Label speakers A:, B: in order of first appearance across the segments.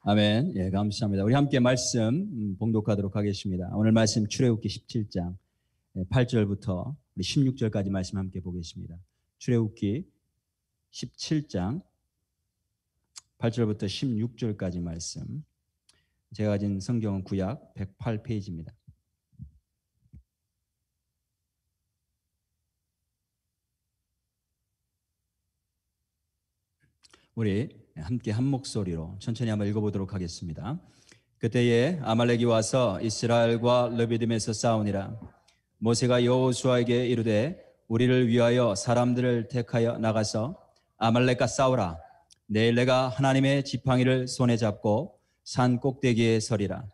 A: 아멘. 예, 감사합니다. 우리 함께 말씀 봉독하도록 하겠습니다. 오늘 말씀 출애굽기 17장 8절부터 우리 16절까지 말씀 함께 보겠습니다. 출애굽기 17장 8절부터 16절까지 말씀. 제가 가진 성경은 구약 108페이지입니다. 우리 함께 한 목소리로 천천히 한번 읽어보도록 하겠습니다. 그때에 아말렉이 와서 이스라엘과 르비딤에서 싸우니라. 모세가 여호수아에게 이르되 우리를 위하여 사람들을 택하여 나가서 아말렉과 싸우라. 내일 내가 하나님의 지팡이를 손에 잡고 산 꼭대기에 서리라.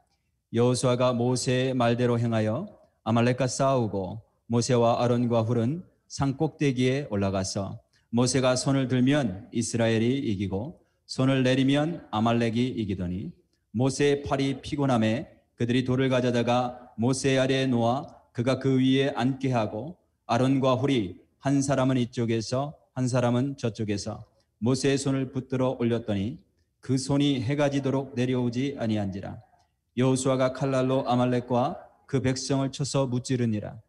A: 여호수아가 모세의 말대로 행하여 아말렉과 싸우고 모세와 아론과 훌은 산 꼭대기에 올라가서 모세가 손을 들면 이스라엘이 이기고 손을 내리면 아말렉이 이기더니 모세의 팔이 피곤함에 그들이 돌을 가져다가 모세 아래에 놓아 그가 그 위에 앉게 하고 아론과 훌이 한 사람은 이쪽에서 한 사람은 저쪽에서 모세의 손을 붙들어 올렸더니 그 손이 해가 지도록 내려오지 아니한지라. 여호수아가 칼날로 아말렉과 그 백성을 쳐서 무찌르니라.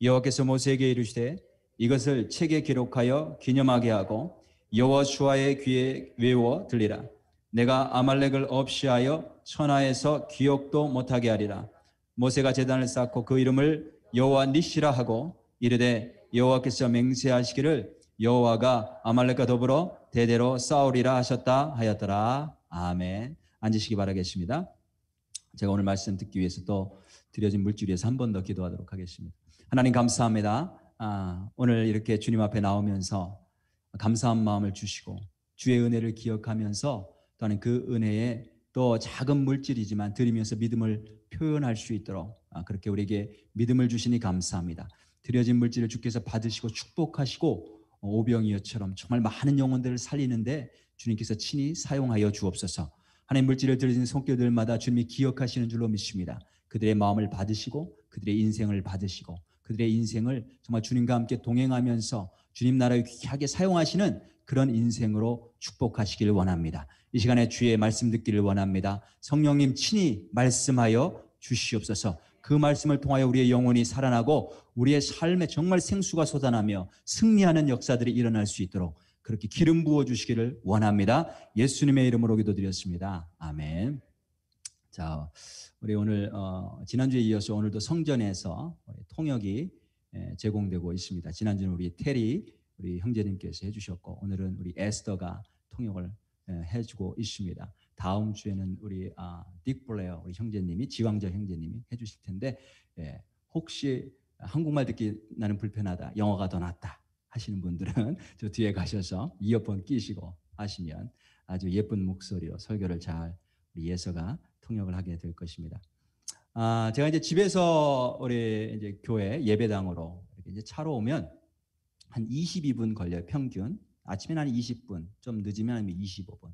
A: 여호와께서 모세에게 이르시되 이것을 책에 기록하여 기념하게 하고 여호수아의 귀에 외워 들리라. 내가 아말렉을 없이하여 천하에서 기억도 못하게 하리라. 모세가 제단을 쌓고 그 이름을 여호와 니시라 하고 이르되 여호와께서 맹세하시기를 여호와가 아말렉과 더불어 대대로 싸우리라 하셨다 하였더라. 아멘. 앉으시기 바라겠습니다. 제가 오늘 말씀 듣기 위해서 또 드려진 물질 위해서 한 번 더 기도하도록 하겠습니다. 하나님 감사합니다. 오늘 이렇게 주님 앞에 나오면서 감사한 마음을 주시고 주의 은혜를 기억하면서 또한 그 은혜에 또 작은 물질이지만 드리면서 믿음을 표현할 수 있도록 그렇게 우리에게 믿음을 주시니 감사합니다. 드려진 물질을 주께서 받으시고 축복하시고 오병이어처럼 정말 많은 영혼들을 살리는데 주님께서 친히 사용하여 주옵소서. 하나님 물질을 드려진 손길들마다 주님이 기억하시는 줄로 믿습니다. 그들의 마음을 받으시고 그들의 인생을 받으시고 그들의 인생을 정말 주님과 함께 동행하면서 주님 나라에 귀하게 사용하시는 그런 인생으로 축복하시길 원합니다. 이 시간에 주의 말씀 듣기를 원합니다. 성령님 친히 말씀하여 주시옵소서. 그 말씀을 통하여 우리의 영혼이 살아나고 우리의 삶에 정말 생수가 솟아나며 승리하는 역사들이 일어날 수 있도록 그렇게 기름 부어 주시기를 원합니다. 예수님의 이름으로 기도드렸습니다. 아멘. 자, 우리 오늘 지난주에 이어서 오늘도 성전에서 통역이 제공되고 있습니다. 지난주는 우리 테리 우리 형제님께서 해주셨고 오늘은 우리 에스더가 통역을 해주고 있습니다. 다음 주에는 우리 딕 블레어 우리 형제님이 지왕절 형제님이 해주실 텐데 혹시 한국말 듣기 나는 불편하다, 영어가 더 낫다 하시는 분들은 저 뒤에 가셔서 이어폰 끼시고 하시면 아주 예쁜 목소리로 설교를 잘 우리 예서가 통역을 하게 될 것입니다. 제가 이제 집에서 우리 이제 교회 예배당으로 이렇게 이제 차로 오면 한 22분 걸려요. 평균. 아침에는 한 20분, 좀 늦으면 한 25분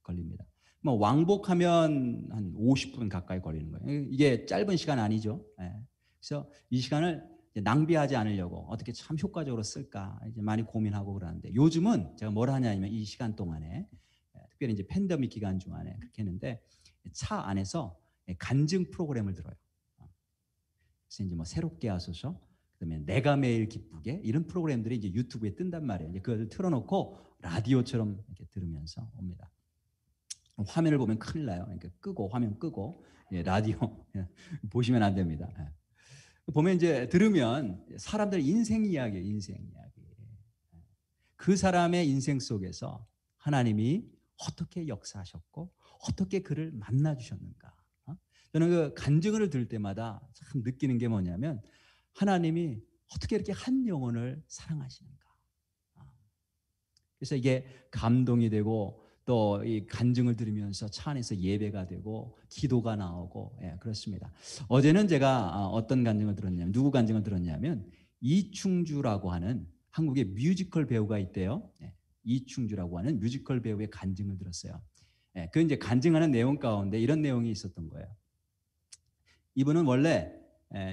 A: 걸립니다. 뭐 왕복하면 한 50분 가까이 걸리는 거예요. 이게 짧은 시간 아니죠. 그래서 이 시간을 낭비하지 않으려고 어떻게 참 효과적으로 쓸까 이제 많이 고민하고 그러는데 요즘은 제가 뭘 하냐면 이 시간 동안에 특별히 이제 팬데믹 기간 중간에 그렇게 했는데 차 안에서 간증 프로그램을 들어요. 그래서 이제 뭐 새롭게 하소서, 그다음에 내가 매일 기쁘게 이런 프로그램들이 이제 유튜브에 뜬단 말이에요. 이제 그걸 틀어놓고 라디오처럼 이렇게 들으면서 옵니다. 화면을 보면 큰일 나요. 그러니까 끄고 화면 끄고 라디오 보시면 안 됩니다. 보면 이제 들으면 사람들 인생 이야기, 그 사람의 인생 속에서 하나님이 어떻게 역사하셨고 어떻게 그를 만나 주셨는가. 저는 그 간증을 들을 때마다 참 느끼는 게 뭐냐면 하나님이 어떻게 이렇게 한 영혼을 사랑하시는가. 그래서 이게 감동이 되고 또 이 간증을 들으면서 차 안에서 예배가 되고 기도가 나오고 그렇습니다. 어제는 제가 어떤 간증을 들었냐면 누구 간증을 들었냐면 이충주라고 하는 한국의 뮤지컬 배우가 있대요. 이충주라고 하는 뮤지컬 배우의 간증을 들었어요. 그 이제 간증하는 내용 가운데 이런 내용이 있었던 거예요. 이분은 원래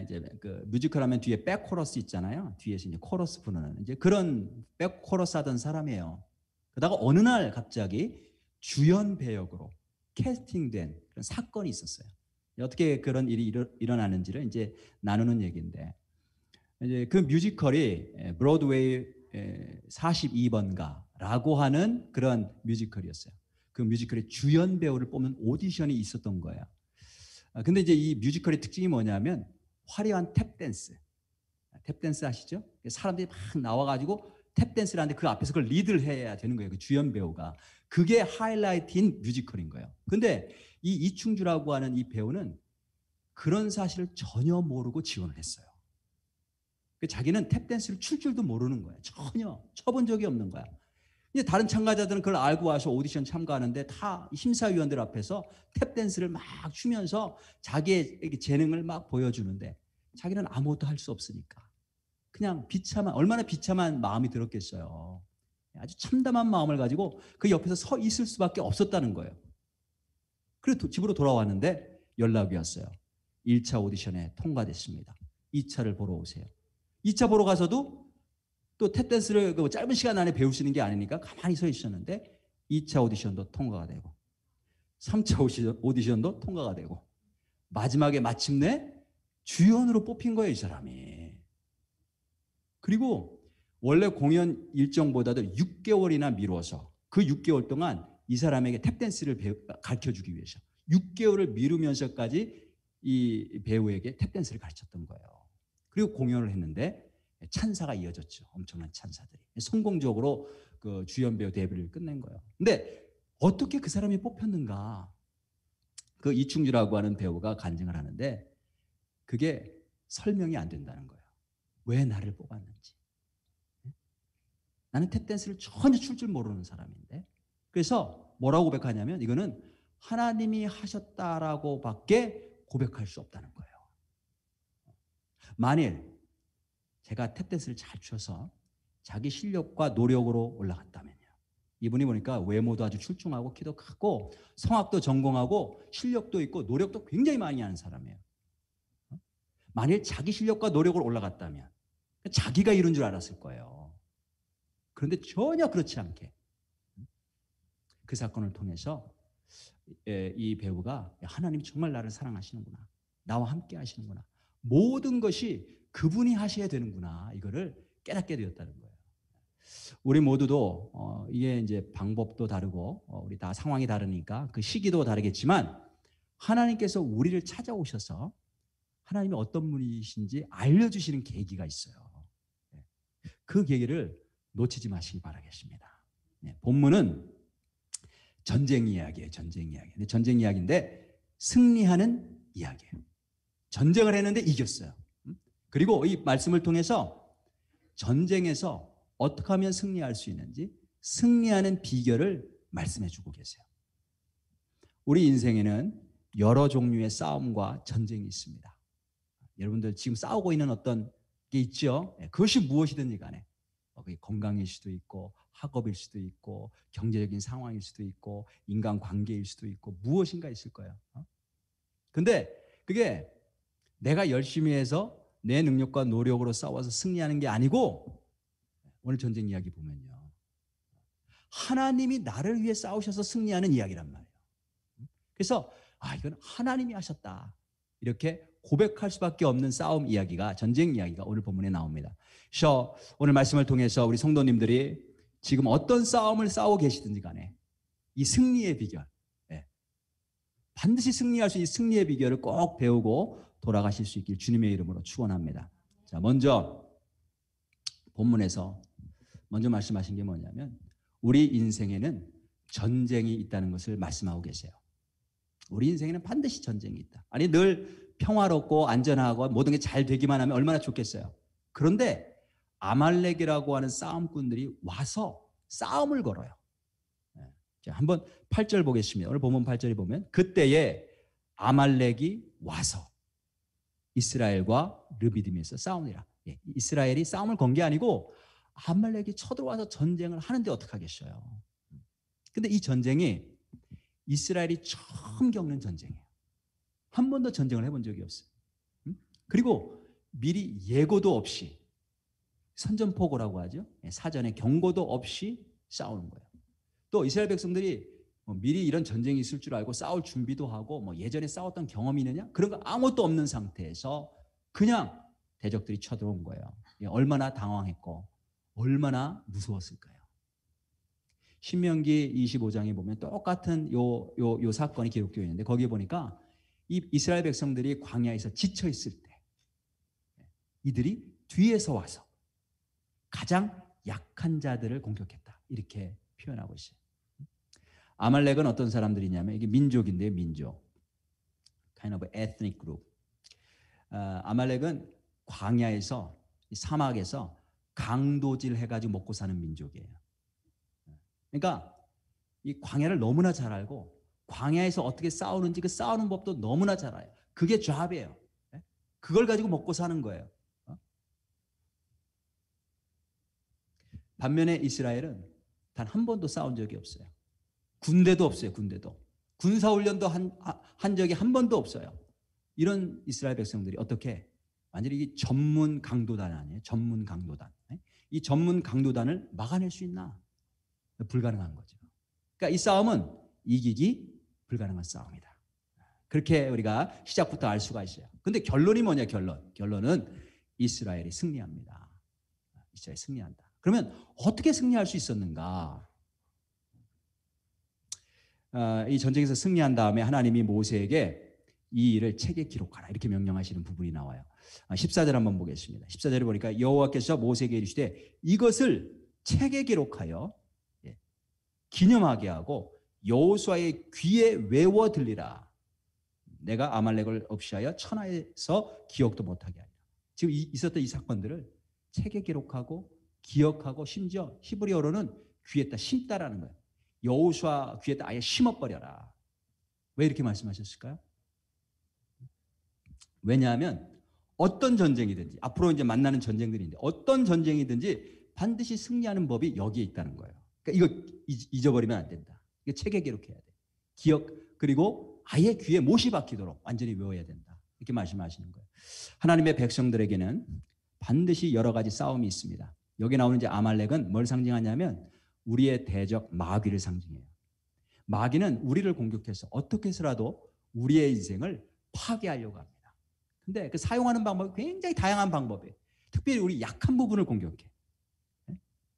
A: 이제 그 뮤지컬 하면 뒤에 백 코러스 있잖아요. 뒤에서 이제 코러스 부르는 이제 그런 백 코러스 하던 사람이에요. 그러다가 어느 날 갑자기 주연 배역으로 캐스팅된 그런 사건이 있었어요. 어떻게 그런 일이 일어나는지를 이제 나누는 얘기인데, 이제 그 뮤지컬이 브로드웨이 42번가라고 하는 그런 뮤지컬이었어요. 그 뮤지컬의 주연 배우를 뽑는 오디션이 있었던 거예요. 근데 이제 이 뮤지컬의 특징이 뭐냐면 화려한 탭댄스. 탭댄스 아시죠? 사람들이 막 나와가지고 탭댄스를 하는데 그 앞에서 그걸 리드를 해야 되는 거예요. 그 주연 배우가. 그게 하이라이트인 뮤지컬인 거예요. 근데 이 이충주라고 하는 이 배우는 그런 사실을 전혀 모르고 지원을 했어요. 자기는 탭댄스를 출 줄도 모르는 거예요. 전혀 쳐본 적이 없는 거야. 이제 다른 참가자들은 그걸 알고 와서 오디션 참가하는데 다 심사위원들 앞에서 탭댄스를 막 추면서 자기의 재능을 막 보여주는데 자기는 아무것도 할 수 없으니까 그냥 비참한, 얼마나 비참한 마음이 들었겠어요. 아주 참담한 마음을 가지고 그 옆에서 서 있을 수밖에 없었다는 거예요. 그래서 집으로 돌아왔는데 연락이 왔어요. 1차 오디션에 통과됐습니다. 2차를 보러 오세요. 2차 보러 가서도 또 탭댄스를 그 짧은 시간 안에 배울 수 있는 게 아니니까 가만히 서 있었는데 2차 오디션도 통과가 되고 3차 오디션도 통과가 되고 마지막에 마침내 주연으로 뽑힌 거예요, 이 사람이. 그리고 원래 공연 일정보다도 6개월이나 미뤄서 그 6개월 동안 이 사람에게 탭댄스를 가르쳐주기 위해서 6개월을 미루면서까지 이 배우에게 탭댄스를 가르쳤던 거예요. 그리고 공연을 했는데 찬사가 이어졌죠. 엄청난 찬사들이. 성공적으로 그 주연 배우 데뷔를 끝낸 거예요. 근데 어떻게 그 사람이 뽑혔는가? 그 이충주라고 하는 배우가 간증을 하는데 그게 설명이 안 된다는 거예요. 왜 나를 뽑았는지. 나는 탭댄스를 전혀 출 줄 모르는 사람인데. 그래서 뭐라고 고백하냐면 이거는 하나님이 하셨다라고 밖에 고백할 수 없다는 거예요. 만일 제가 탭댄스를 잘 춰서 자기 실력과 노력으로 올라갔다면요. 이분이 보니까 외모도 아주 출중하고 키도 크고 성악도 전공하고 실력도 있고 노력도 굉장히 많이 하는 사람이에요. 만일 자기 실력과 노력을 올라갔다면 자기가 이룬 줄 알았을 거예요. 그런데 전혀 그렇지 않게 그 사건을 통해서 이 배우가 하나님이 정말 나를 사랑하시는구나. 나와 함께 하시는구나. 모든 것이 그분이 하셔야 되는구나. 이거를 깨닫게 되었다는 거예요. 우리 모두도 이게 이제 방법도 다르고 우리 다 상황이 다르니까 그 시기도 다르겠지만 하나님께서 우리를 찾아오셔서 하나님이 어떤 분이신지 알려주시는 계기가 있어요. 그 계기를 놓치지 마시기 바라겠습니다. 본문은 전쟁 이야기예요. 전쟁 이야기. 근데 전쟁 이야기인데 승리하는 이야기예요. 전쟁을 했는데 이겼어요. 그리고 이 말씀을 통해서 전쟁에서 어떻게 하면 승리할 수 있는지 승리하는 비결을 말씀해 주고 계세요. 우리 인생에는 여러 종류의 싸움과 전쟁이 있습니다. 여러분들 지금 싸우고 있는 어떤 게 있죠? 그것이 무엇이든지 간에 그게 건강일 수도 있고 학업일 수도 있고 경제적인 상황일 수도 있고 인간관계일 수도 있고 무엇인가 있을 거예요. 근데 그게 내가 열심히 해서 내 능력과 노력으로 싸워서 승리하는 게 아니고 오늘 전쟁 이야기 보면요. 하나님이 나를 위해 싸우셔서 승리하는 이야기란 말이에요. 그래서 이건 하나님이 하셨다. 이렇게 고백할 수밖에 없는 싸움 이야기가 전쟁 이야기가 오늘 본문에 나옵니다. 그래서 오늘 말씀을 통해서 우리 성도님들이 지금 어떤 싸움을 싸우고 계시든지 간에 이 승리의 비결 반드시 승리할 수 있는 승리의 비결을 꼭 배우고 돌아가실 수 있길 주님의 이름으로 축원합니다. 자, 먼저 본문에서 먼저 말씀하신 게 뭐냐면 우리 인생에는 전쟁이 있다는 것을 말씀하고 계세요. 우리 인생에는 반드시 전쟁이 있다. 아니 늘 평화롭고 안전하고 모든 게 잘 되기만 하면 얼마나 좋겠어요. 그런데 아말렉이라고 하는 싸움꾼들이 와서 싸움을 걸어요. 자, 한번 8절 보겠습니다. 오늘 본문 8절에 보면 그때에 아말렉이 와서 이스라엘과 르비딤에서 싸우니라. 이스라엘이 싸움을 건 게 아니고 아말렉이 쳐들어와서 전쟁을 하는데 어떡하겠어요. 근데 이 전쟁이 이스라엘이 처음 겪는 전쟁이에요. 한 번도 전쟁을 해본 적이 없어요. 그리고 미리 예고도 없이 선전포고라고 하죠. 사전에 경고도 없이 싸우는 거예요. 또 이스라엘 백성들이 미리 이런 전쟁이 있을 줄 알고 싸울 준비도 하고 예전에 싸웠던 경험이 있느냐? 그런 거 아무것도 없는 상태에서 그냥 대적들이 쳐들어온 거예요. 얼마나 당황했고 얼마나 무서웠을까요? 신명기 25장에 보면 똑같은 요 사건이 기록되어 있는데 거기에 보니까 이 이스라엘 백성들이 광야에서 지쳐 있을 때 이들이 뒤에서 와서 가장 약한 자들을 공격했다. 이렇게 표현하고 있어요. 아말렉은 어떤 사람들이냐면 이게 민족인데요, 민족. kind of ethnic group. 아말렉은 광야에서 사막에서 강도질 해가지고 먹고 사는 민족이에요. 그러니까 이 광야를 너무나 잘 알고 광야에서 어떻게 싸우는지 그 싸우는 법도 너무나 잘 알아요. 그게 잡이에요. 그걸 가지고 먹고 사는 거예요. 반면에 이스라엘은 단 한 번도 싸운 적이 없어요. 군대도 없어요. 군대도. 군사훈련도 한 적이 한 번도 없어요. 이런 이스라엘 백성들이 어떻게 완전히 이 전문 강도단 아니에요. 전문 강도단. 이 전문 강도단을 막아낼 수 있나? 불가능한 거죠. 그러니까 이 싸움은 이기기 불가능한 싸움이다. 그렇게 우리가 시작부터 알 수가 있어요. 근데 결론이 뭐냐? 결론은 이스라엘이 승리합니다. 이스라엘이 승리한다. 그러면 어떻게 승리할 수 있었는가? 이 전쟁에서 승리한 다음에 하나님이 모세에게 이 일을 책에 기록하라 이렇게 명령하시는 부분이 나와요. 14절 한번 보겠습니다. 14절에 보니까 여호와께서 모세에게 이르시되 이것을 책에 기록하여 기념하게 하고 여호수아의 귀에 외워 들리라. 내가 아말렉을 없이하여 천하에서 기억도 못하게 하리라. 지금 있었던 이 사건들을 책에 기록하고 기억하고 심지어 히브리어로는 귀에다 심다라는 거예요. 여호수아 귀에다 아예 심어버려라. 왜 이렇게 말씀하셨을까요? 왜냐하면 어떤 전쟁이든지 앞으로 이제 만나는 전쟁들인데 어떤 전쟁이든지 반드시 승리하는 법이 여기에 있다는 거예요. 그러니까 이거 잊어버리면 안 된다. 이거 책에 기록해야 돼. 기억 그리고 아예 귀에 못이 박히도록 완전히 외워야 된다. 이렇게 말씀하시는 거예요. 하나님의 백성들에게는 반드시 여러 가지 싸움이 있습니다. 여기 나오는 이제 아말렉은 뭘 상징하냐면 우리의 대적 마귀를 상징해요. 마귀는 우리를 공격해서 어떻게 해서라도 우리의 인생을 파괴하려고 합니다. 근데 그 사용하는 방법이 굉장히 다양한 방법이에요. 특별히 우리 약한 부분을 공격해.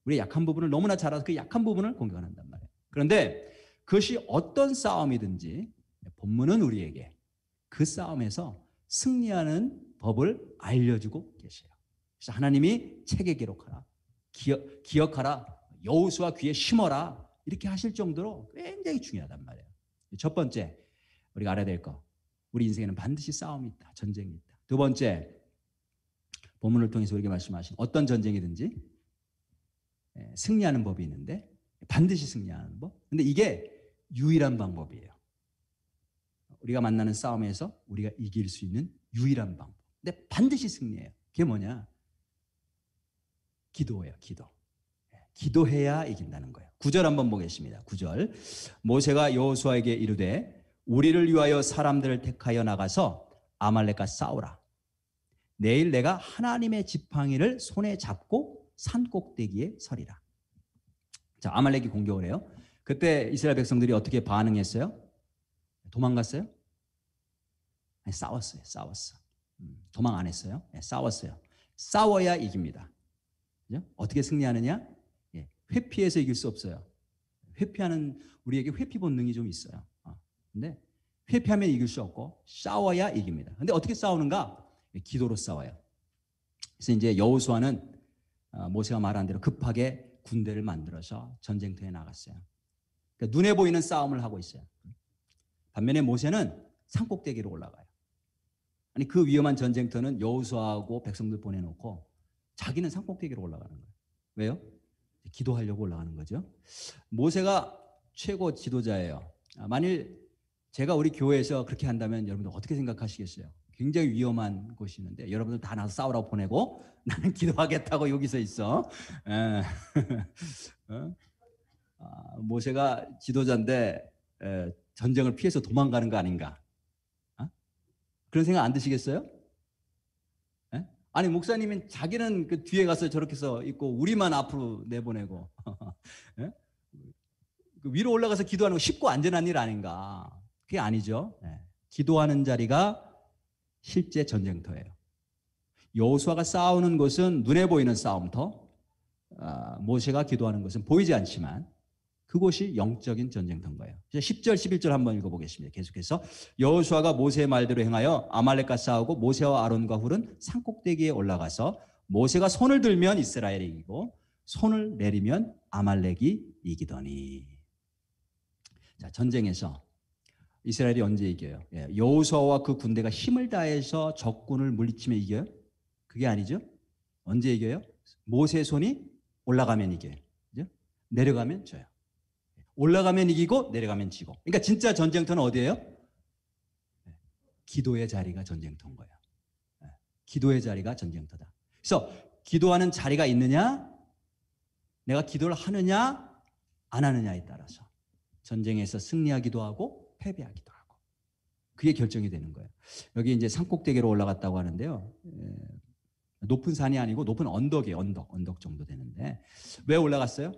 A: 우리의 약한 부분을 너무나 잘 알아서 그 약한 부분을 공격한단 말이에요. 그런데 그것이 어떤 싸움이든지 본문은 우리에게 그 싸움에서 승리하는 법을 알려주고 계세요. 그래서 하나님이 책에 기록하라, 기억하라, 여호수아 귀에 심어라 이렇게 하실 정도로 굉장히 중요하단 말이에요. 첫 번째 우리가 알아야 될 거, 우리 인생에는 반드시 싸움이 있다, 전쟁이 있다. 두 번째 본문을 통해서 우리에게 말씀하신 어떤 전쟁이든지 승리하는 법이 있는데 반드시 승리하는 법. 근데 이게 유일한 방법이에요. 우리가 만나는 싸움에서 우리가 이길 수 있는 유일한 방법. 근데 반드시 승리해요. 그게 뭐냐? 기도예요. 기도. 기도해야 이긴다는 거예요. 9절 한번 보겠습니다. 9절. 모세가 여호수아에게 이르되 우리를 위하여 사람들을 택하여 나가서 아말렉과 싸우라. 내일 내가 하나님의 지팡이를 손에 잡고 산 꼭대기에 서리라. 자, 아말렉이 공격을 해요. 그때 이스라엘 백성들이 어떻게 반응했어요? 도망갔어요? 아니, 싸웠어요. 싸웠어. 도망 안 했어요. 싸웠어요. 싸워야 이깁니다. 그죠? 어떻게 승리하느냐? 회피해서 이길 수 없어요. 회피하는 우리에게 회피 본능이 좀 있어요. 근데 회피하면 이길 수 없고 싸워야 이깁니다. 근데 어떻게 싸우는가? 기도로 싸워요. 그래서 이제 여호수아는 모세가 말한 대로 급하게 군대를 만들어서 전쟁터에 나갔어요. 그러니까 눈에 보이는 싸움을 하고 있어요. 반면에 모세는 산꼭대기로 올라가요. 아니 그 위험한 전쟁터는 여호수아하고 백성들 보내놓고 자기는 산꼭대기로 올라가는 거예요. 왜요? 기도하려고 올라가는 거죠. 모세가 최고 지도자예요. 만일 제가 우리 교회에서 그렇게 한다면 여러분들 어떻게 생각하시겠어요? 굉장히 위험한 곳이 있는데 여러분들 다 나서 싸우라고 보내고 나는 기도하겠다고 여기서 있어. 모세가 지도자인데 전쟁을 피해서 도망가는 거 아닌가? 그런 생각 안 드시겠어요? 아니 목사님은 자기는 그 뒤에 가서 저렇게 서 있고 우리만 앞으로 내보내고 그 위로 올라가서 기도하는 거 쉽고 안전한 일 아닌가? 그게 아니죠. 예. 기도하는 자리가 실제 전쟁터예요. 여호수아가 싸우는 곳은 눈에 보이는 싸움터, 모세가 기도하는 것은 보이지 않지만 그곳이 영적인 전쟁터인 거예요. 10절, 11절 한번 읽어보겠습니다. 계속해서 여호수아가 모세의 말대로 행하여 아말렉과 싸우고 모세와 아론과 훌은 산꼭대기에 올라가서 모세가 손을 들면 이스라엘이 이기고 손을 내리면 아말렉이 이기더니. 자, 전쟁에서 이스라엘이 언제 이겨요? 여호수아와 그 군대가 힘을 다해서 적군을 물리치면 이겨요? 그게 아니죠. 언제 이겨요? 모세의 손이 올라가면 이겨요. 그죠? 내려가면 져요. 올라가면 이기고 내려가면 지고. 그러니까 진짜 전쟁터는 어디예요? 기도의 자리가 전쟁터인 거예요. 기도의 자리가 전쟁터다. 그래서 기도하는 자리가 있느냐, 내가 기도를 하느냐 안 하느냐에 따라서 전쟁에서 승리하기도 하고 패배하기도 하고, 그게 결정이 되는 거예요. 여기 이제 산꼭대기로 올라갔다고 하는데요. 높은 산이 아니고 높은 언덕이에요. 언덕 정도 되는데 왜 올라갔어요?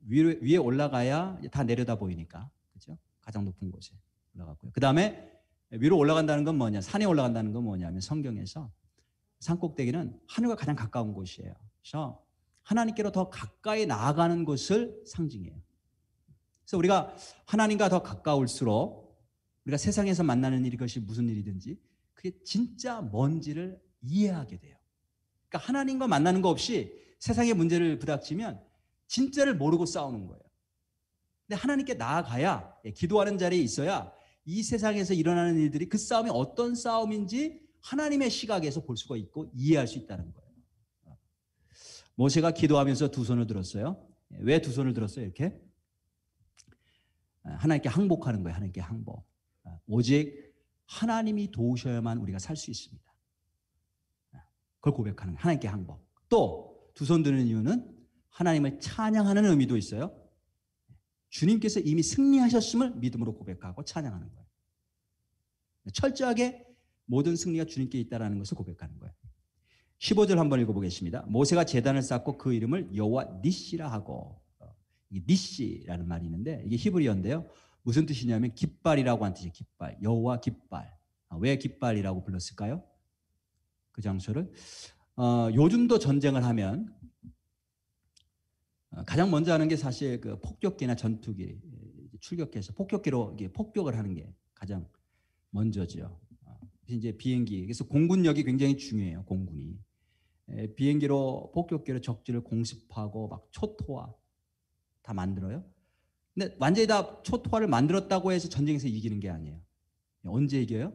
A: 위에 올라가야 다 내려다 보이니까, 그렇죠? 가장 높은 곳에 올라갔고요. 그 다음에 위로 올라간다는 건 뭐냐? 산에 올라간다는 건 뭐냐면 성경에서 산꼭대기는 하늘과 가장 가까운 곳이에요. 그래서 하나님께로 더 가까이 나아가는 것을 상징해요. 그래서 우리가 하나님과 더 가까울수록 우리가 세상에서 만나는 일이 것이 무슨 일이든지 그게 진짜 뭔지를 이해하게 돼요. 그러니까 하나님과 만나는 거 없이 세상의 문제를 부닥치면 진짜를 모르고 싸우는 거예요. 근데 하나님께 나아가야, 기도하는 자리에 있어야 이 세상에서 일어나는 일들이 그 싸움이 어떤 싸움인지 하나님의 시각에서 볼 수가 있고 이해할 수 있다는 거예요. 모세가 기도하면서 두 손을 들었어요. 왜 두 손을 들었어요? 이렇게 하나님께 항복하는 거예요. 하나님께 항복. 오직 하나님이 도우셔야만 우리가 살 수 있습니다. 그걸 고백하는 거예요. 하나님께 항복. 또 두 손 드는 이유는 하나님을 찬양하는 의미도 있어요. 주님께서 이미 승리하셨음을 믿음으로 고백하고 찬양하는 거예요. 철저하게 모든 승리가 주님께 있다는 것을 고백하는 거예요. 15절 한번 읽어보겠습니다. 모세가 제단을 쌓고 그 이름을 여호와 니시라 하고, 니시라는 말이 있는데 이게 히브리어인데요. 무슨 뜻이냐면 깃발이라고 하는 뜻이에요. 깃발, 여호와 깃발. 왜 깃발이라고 불렀을까요? 그 장소를 요즘도 전쟁을 하면 가장 먼저 하는 게 사실 그 폭격기나 전투기, 출격해서 폭격기로 폭격을 하는 게 가장 먼저죠. 이제 비행기, 그래서 공군력이 굉장히 중요해요. 공군이 비행기로, 폭격기로 적지를 공습하고 막 초토화 다 만들어요. 근데 완전히 다 초토화를 만들었다고 해서 전쟁에서 이기는 게 아니에요. 언제 이겨요?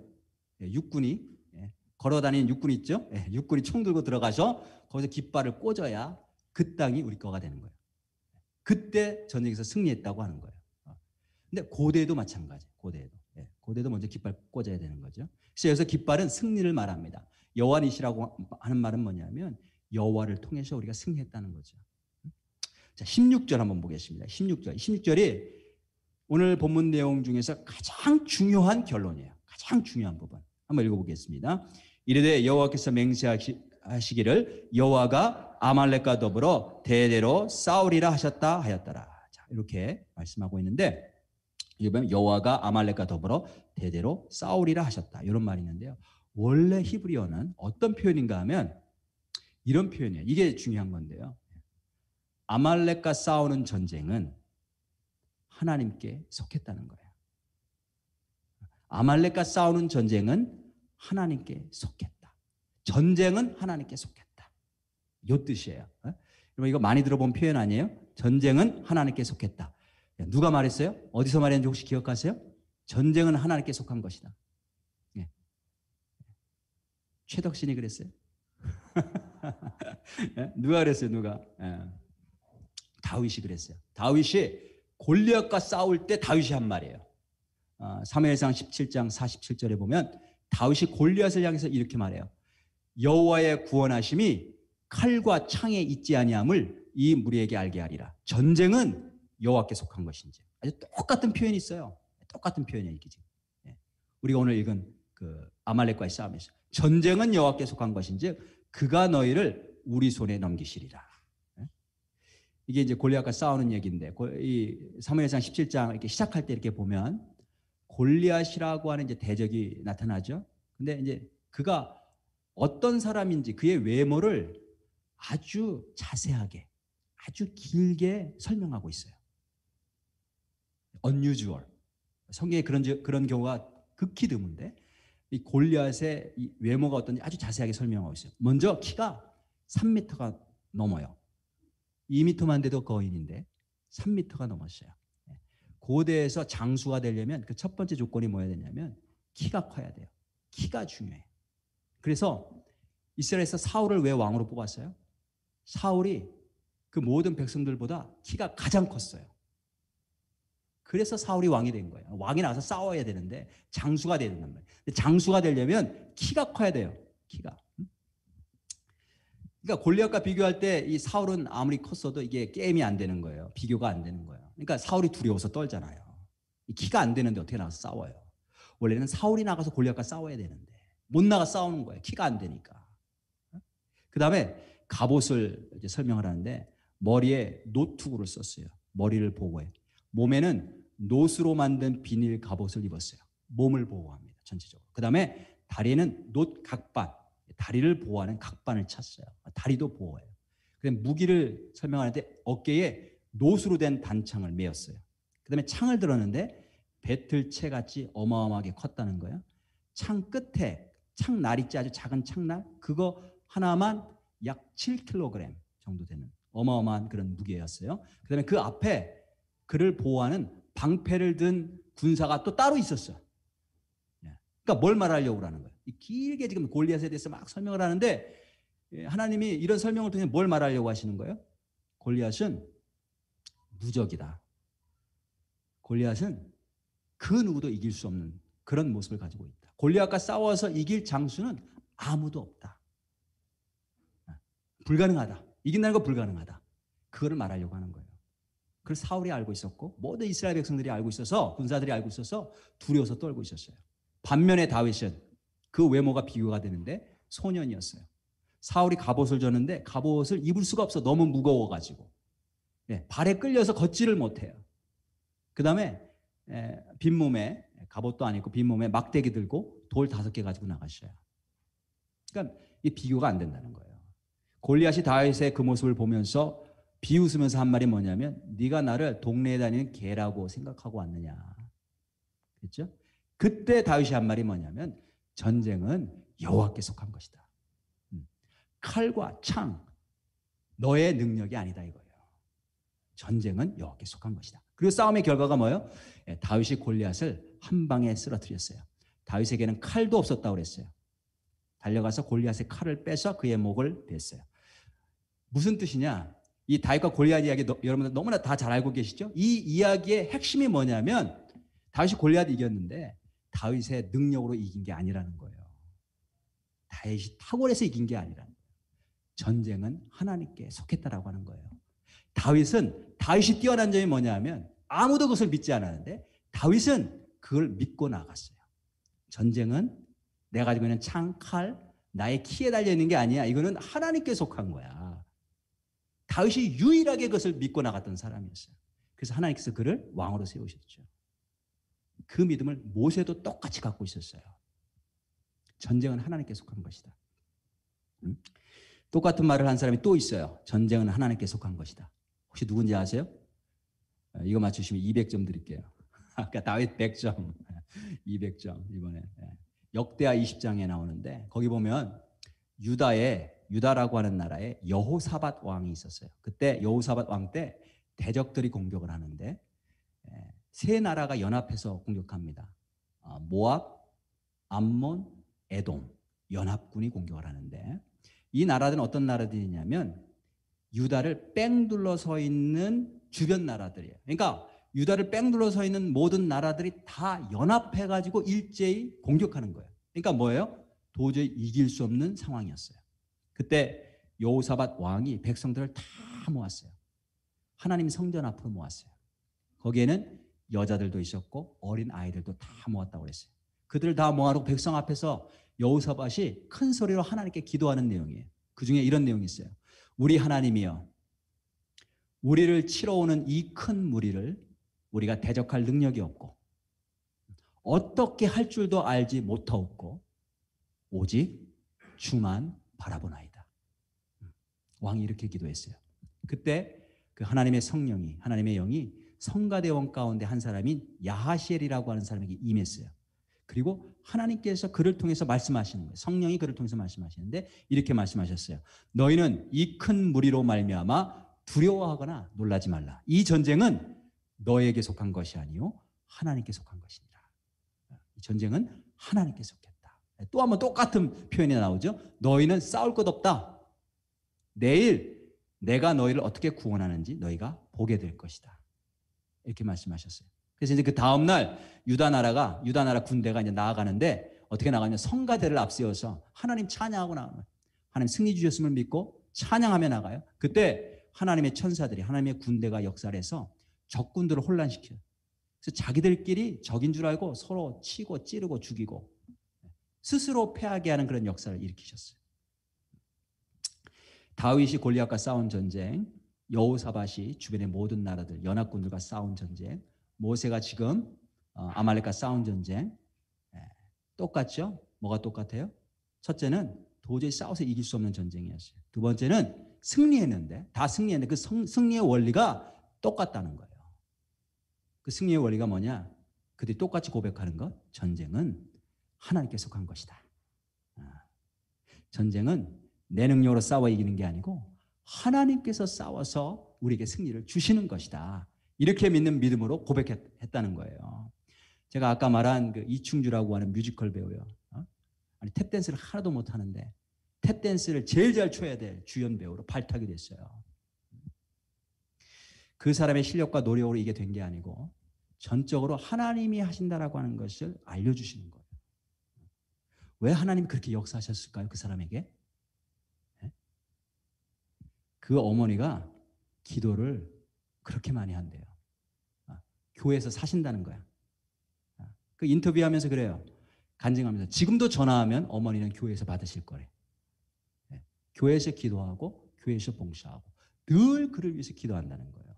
A: 육군이, 걸어다니는 육군 있죠? 육군이 총 들고 들어가서 거기서 깃발을 꽂아야 그 땅이 우리 거가 되는 거예요. 그때 전쟁에서 승리했다고 하는 거예요. 근데 고대도 마찬가지예요. 고대도 먼저 깃발 꽂아야 되는 거죠. 그래서 여기서 깃발은 승리를 말합니다. 여호와니시라고 하는 말은 뭐냐면 여호와를 통해서 우리가 승리했다는 거죠. 자, 16절 한번 보겠습니다. 16절이 오늘 본문 내용 중에서 가장 중요한 결론이에요. 가장 중요한 부분. 한번 읽어보겠습니다. 이르되 여호와께서 맹세하시기를 여호와가 아말렉과 더불어 대대로 싸우리라 하셨다 하였더라. 자, 이렇게 말씀하고 있는데, 여기 보면 여호와가 아말렉과 더불어 대대로 싸우리라 하셨다, 이런 말이 있는데요. 원래 히브리어는 어떤 표현인가 하면 이런 표현이에요. 이게 중요한 건데요. 아말렉과 싸우는 전쟁은 하나님께 속했다는 거예요. 아말렉과 싸우는 전쟁은 하나님께 속했다. 전쟁은 하나님께 속했다. 이 뜻이에요. 여러분 이거 많이 들어본 표현 아니에요? 전쟁은 하나님께 속했다. 누가 말했어요? 어디서 말했는지 혹시 기억하세요? 전쟁은 하나님께 속한 것이다. 최덕신이 그랬어요? 누가 그랬어요? 누가? 다윗이 그랬어요. 다윗이 골리앗과 싸울 때 다윗이 한 말이에요. 사무엘상 17장 47절에 보면 다윗이 골리앗을 향해서 이렇게 말해요. 여호와의 구원하심이 칼과 창에 있지 아니함을 이 무리에게 알게 하리라. 전쟁은 여호와께 속한 것인지. 아주 똑같은 표현이 있어요. 똑같은 표현이에요. 이게 지금. 우리가 오늘 읽은 그 아말렉과의 싸움에서 전쟁은 여호와께 속한 것인지 그가 너희를 우리 손에 넘기시리라. 이게 이제 골리앗과 싸우는 얘기인데 이 사무엘상 17장 이렇게 시작할 때 이렇게 보면 골리앗이라고 하는 이제 대적이 나타나죠. 근데 이제 그가 어떤 사람인지 그의 외모를 아주 자세하게 아주 길게 설명하고 있어요. unusual. 성경에 그런 경우가 극히 드문데 이 골리앗의 이 외모가 어떤지 아주 자세하게 설명하고 있어요. 먼저 키가 3m가 넘어요. 2m만 돼도 거인인데 3m가 넘었어요. 고대에서 장수가 되려면 그 첫 번째 조건이 뭐여야 되냐면 키가 커야 돼요. 키가 중요해요. 그래서 이스라엘에서 사울을 왜 왕으로 뽑았어요? 사울이 그 모든 백성들보다 키가 가장 컸어요. 그래서 사울이 왕이 된 거예요. 왕이 나와서 싸워야 되는데 장수가 돼야 된단 말이에요. 근데 장수가 되려면 키가 커야 돼요. 키가. 그러니까 골리앗과 비교할 때 이 사울은 아무리 컸어도 이게 게임이 안 되는 거예요. 비교가 안 되는 거예요. 그러니까 사울이 두려워서 떨잖아요. 키가 안 되는데 어떻게 나가서 싸워요? 원래는 사울이 나가서 골리앗과 싸워야 되는데 못 나가 싸우는 거예요. 키가 안 되니까. 그 다음에 갑옷을 이제 설명을 하는데 머리에 노투구를 썼어요. 머리를 보호해. 몸에는 노스로 만든 비닐 갑옷을 입었어요. 몸을 보호합니다. 전체적으로. 그 다음에 다리에는 놋 각반, 다리를 보호하는 각반을 찼어요. 다리도 보호해요. 그다음에 무기를 설명하는데 어깨에 노스로 된 단창을 메었어요. 그 다음에 창을 들었는데 배틀채 같이 어마어마하게 컸다는 거예요. 창 끝에 창날있지 아주 작은 창날 그거 하나만 약 7kg 정도 되는 어마어마한 그런 무게였어요. 그 다음에 그 앞에 그를 보호하는 방패를 든 군사가 또 따로 있었어요. 그러니까 뭘 말하려고 하는 거예요? 길게 지금 골리앗에 대해서 막 설명을 하는데 하나님이 이런 설명을 통해 뭘 말하려고 하시는 거예요? 골리앗은 무적이다. 골리앗은 그 누구도 이길 수 없는 그런 모습을 가지고 있다. 골리앗과 싸워서 이길 장수는 아무도 없다. 불가능하다. 이긴다는 건 불가능하다. 그거를 말하려고 하는 거예요. 그걸 사울이 알고 있었고 모든 이스라엘 백성들이 알고 있어서 군사들이 알고 있어서 두려워서 떨고 있었어요. 반면에 다윗은 그 외모가 비교가 되는데 소년이었어요. 사울이 갑옷을 줬는데 갑옷을 입을 수가 없어. 너무 무거워가지고. 발에 끌려서 걷지를 못해요. 그 다음에 빈몸에 갑옷도 안 입고 빈몸에 막대기 들고 돌 5개 가지고 나가셔요. 그러니까 이 비교가 안 된다는 거예요. 골리앗이 다윗의 그 모습을 보면서 비웃으면서 한 말이 뭐냐면 네가 나를 동네에 다니는 개라고 생각하고 왔느냐. 그렇죠? 그때 다윗이 한 말이 뭐냐면 전쟁은 여호와께 속한 것이다. 칼과 창 너의 능력이 아니다 이거예요. 전쟁은 여호와께 속한 것이다. 그리고 싸움의 결과가 뭐예요? 다윗이 골리앗을 한 방에 쓰러뜨렸어요. 다윗에게는 칼도 없었다고 그랬어요. 달려가서 골리앗의 칼을 빼서 그의 목을 뱄어요. 무슨 뜻이냐? 이 다윗과 골리앗 이야기 여러분들 너무나 다 잘 알고 계시죠? 이 이야기의 핵심이 뭐냐면 다윗이 골리앗 이겼는데 다윗의 능력으로 이긴 게 아니라는 거예요. 다윗이 탁월해서 이긴 게 아니라는 거예요. 전쟁은 하나님께 속했다라고 하는 거예요. 다윗이 뛰어난 점이 뭐냐면 아무도 그것을 믿지 않았는데 다윗은 그걸 믿고 나갔어요. 전쟁은 내가 가지고 있는 창, 칼, 나의 키에 달려있는 게 아니야. 이거는 하나님께 속한 거야. 다윗이 유일하게 그것을 믿고 나갔던 사람이었어요. 그래서 하나님께서 그를 왕으로 세우셨죠. 그 믿음을 모세도 똑같이 갖고 있었어요. 전쟁은 하나님께 속한 것이다. 똑같은 말을 한 사람이 또 있어요. 전쟁은 하나님께 속한 것이다. 혹시 누군지 아세요? 이거 맞추시면 200점 드릴게요. 아까 다윗 100점, 200점 이번에. 역대하 20장에 나오는데 거기 보면 유다라고 하는 나라에 여호사밧 왕이 있었어요. 그때 여호사밧 왕 때 대적들이 공격을 하는데 세 나라가 연합해서 공격합니다. 모압, 암몬, 에돔 연합군이 공격을 하는데 이 나라들은 어떤 나라들이냐면 유다를 뺑 둘러 서 있는 주변 나라들이에요. 그러니까 유다를 뺑 둘러 서 있는 모든 나라들이 다 연합해가지고 일제히 공격하는 거예요. 그러니까 뭐예요? 도저히 이길 수 없는 상황이었어요. 그때 여호사밧 왕이 백성들을 다 모았어요. 하나님 성전 앞으로 모았어요. 거기에는 여자들도 있었고 어린 아이들도 다 모았다고 그랬어요. 그들을 다 모아놓고 백성 앞에서 여호사밧이 큰 소리로 하나님께 기도하는 내용이에요. 그 중에 이런 내용이 있어요. 우리 하나님이여 우리를 치러 오는 이 큰 무리를 우리가 대적할 능력이 없고 어떻게 할 줄도 알지 못하옵고 오직 주만 바라보나이다. 왕이 이렇게 기도했어요. 그때 그 하나님의 성령이, 하나님의 영이 성가대원 가운데 한 사람인 야하시엘이라고 하는 사람에게 임했어요. 그리고 하나님께서 그를 통해서 말씀하시는 거예요. 성령이 그를 통해서 말씀하시는데 이렇게 말씀하셨어요. 너희는 이 큰 무리로 말미암아 두려워하거나 놀라지 말라. 이 전쟁은 너에게 속한 것이 아니요 하나님께 속한 것이니라. 이 전쟁은 하나님께 속했다. 또 한번 똑같은 표현이 나오죠. 너희는 싸울 것 없다. 내일 내가 너희를 어떻게 구원하는지 너희가 보게 될 것이다. 이렇게 말씀하셨어요. 그래서 이제 그 다음 날 유다 나라 군대가 이제 나아가는데 어떻게 나가냐? 성가대를 앞세워서 하나님 찬양하고 나가는, 하나님 승리 주셨음을 믿고 찬양하며 나가요. 그때 하나님의 천사들이, 하나님의 군대가 역사해서 적군들을 혼란시켜요. 그래서 자기들끼리 적인 줄 알고 서로 치고 찌르고 죽이고 스스로 패하게 하는 그런 역사를 일으키셨어요. 다윗이 골리앗과 싸운 전쟁, 여호사밧이 주변의 모든 나라들, 연합군들과 싸운 전쟁, 모세가 지금 아말렉과 싸운 전쟁, 똑같죠? 뭐가 똑같아요? 첫째는 도저히 싸워서 이길 수 없는 전쟁이었어요. 두 번째는 승리했는데, 다 승리했는데 그 승리의 원리가 똑같다는 거예요. 그 승리의 원리가 뭐냐? 그들이 똑같이 고백하는 것, 전쟁은 하나님께 속한 것이다. 전쟁은 내 능력으로 싸워 이기는 게 아니고 하나님께서 싸워서 우리에게 승리를 주시는 것이다. 이렇게 믿는 믿음으로 고백했다는 거예요. 제가 아까 말한 그 이충주라고 하는 뮤지컬 배우요. 아니 탭댄스를 하나도 못하는데 탭댄스를 제일 잘 춰야 될 주연 배우로 발탁이 됐어요. 그 사람의 실력과 노력으로 이게 된 게 아니고 전적으로 하나님이 하신다라고 하는 것을 알려주시는 거예요. 왜 하나님이 그렇게 역사하셨을까요? 그 사람에게? 그 어머니가 기도를 그렇게 많이 한대요. 교회에서 사신다는 거야. 그 인터뷰하면서 그래요. 간증하면서 지금도 전화하면 어머니는 교회에서 받으실 거래. 교회에서 기도하고 교회에서 봉사하고 늘 그를 위해서 기도한다는 거예요.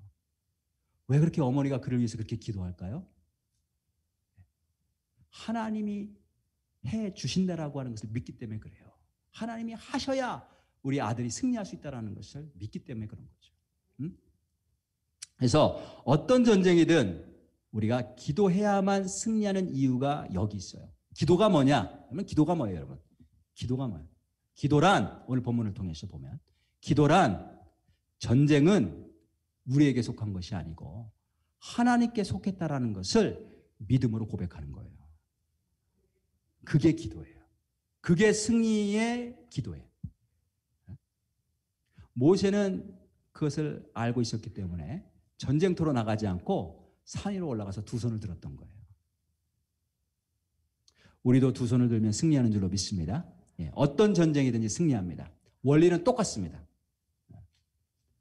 A: 왜 그렇게 어머니가 그를 위해서 그렇게 기도할까요? 하나님이 해 주신다라고 하는 것을 믿기 때문에 그래요. 하나님이 하셔야 우리 아들이 승리할 수 있다는 것을 믿기 때문에 그런 거죠. 그래서 어떤 전쟁이든 우리가 기도해야만 승리하는 이유가 여기 있어요. 기도가 뭐냐? 그러면 기도가 뭐예요, 여러분? 기도가 뭐예요? 기도란, 오늘 본문을 통해서 보면 기도란 전쟁은 우리에게 속한 것이 아니고 하나님께 속했다라는 것을 믿음으로 고백하는 거예요. 그게 기도예요. 그게 승리의 기도예요. 모세는 그것을 알고 있었기 때문에 전쟁터로 나가지 않고 산 위로 올라가서 두 손을 들었던 거예요. 우리도 두 손을 들면 승리하는 줄로 믿습니다. 어떤 전쟁이든지 승리합니다. 원리는 똑같습니다.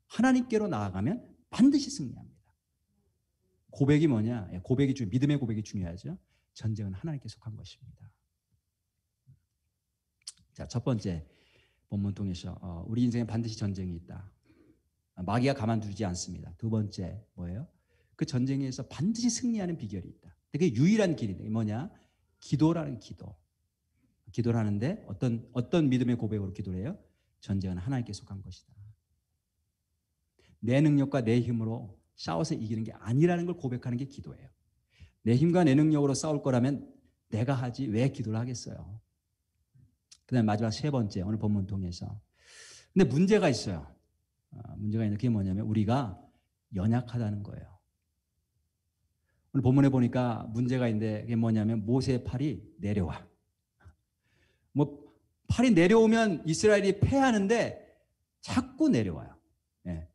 A: 하나님께로 나아가면 반드시 승리합니다. 고백이 뭐냐? 믿음의 고백이 중요하죠. 전쟁은 하나님께 속한 것입니다. 자, 첫 번째 본문 통해서 우리 인생에 반드시 전쟁이 있다. 마귀가 가만두지 않습니다. 두 번째 뭐예요? 그 전쟁에서 반드시 승리하는 비결이 있다. 그게 유일한 길인데 뭐냐? 기도라는 기도. 기도를 하는데 어떤 믿음의 고백으로 기도를 해요? 전쟁은 하나님께 속한 것이다. 내 능력과 내 힘으로 싸워서 이기는 게 아니라는 걸 고백하는 게 기도예요. 내 힘과 내 능력으로 싸울 거라면 내가 하지 왜 기도를 하겠어요? 그 다음에 마지막 세 번째, 오늘 본문 통해서. 근데 문제가 있어요. 문제가 있는데 그게 뭐냐면 우리가 연약하다는 거예요. 오늘 본문에 보니까 문제가 있는데 그게 뭐냐면 모세의 팔이 내려와. 팔이 내려오면 이스라엘이 패하는데 자꾸 내려와요.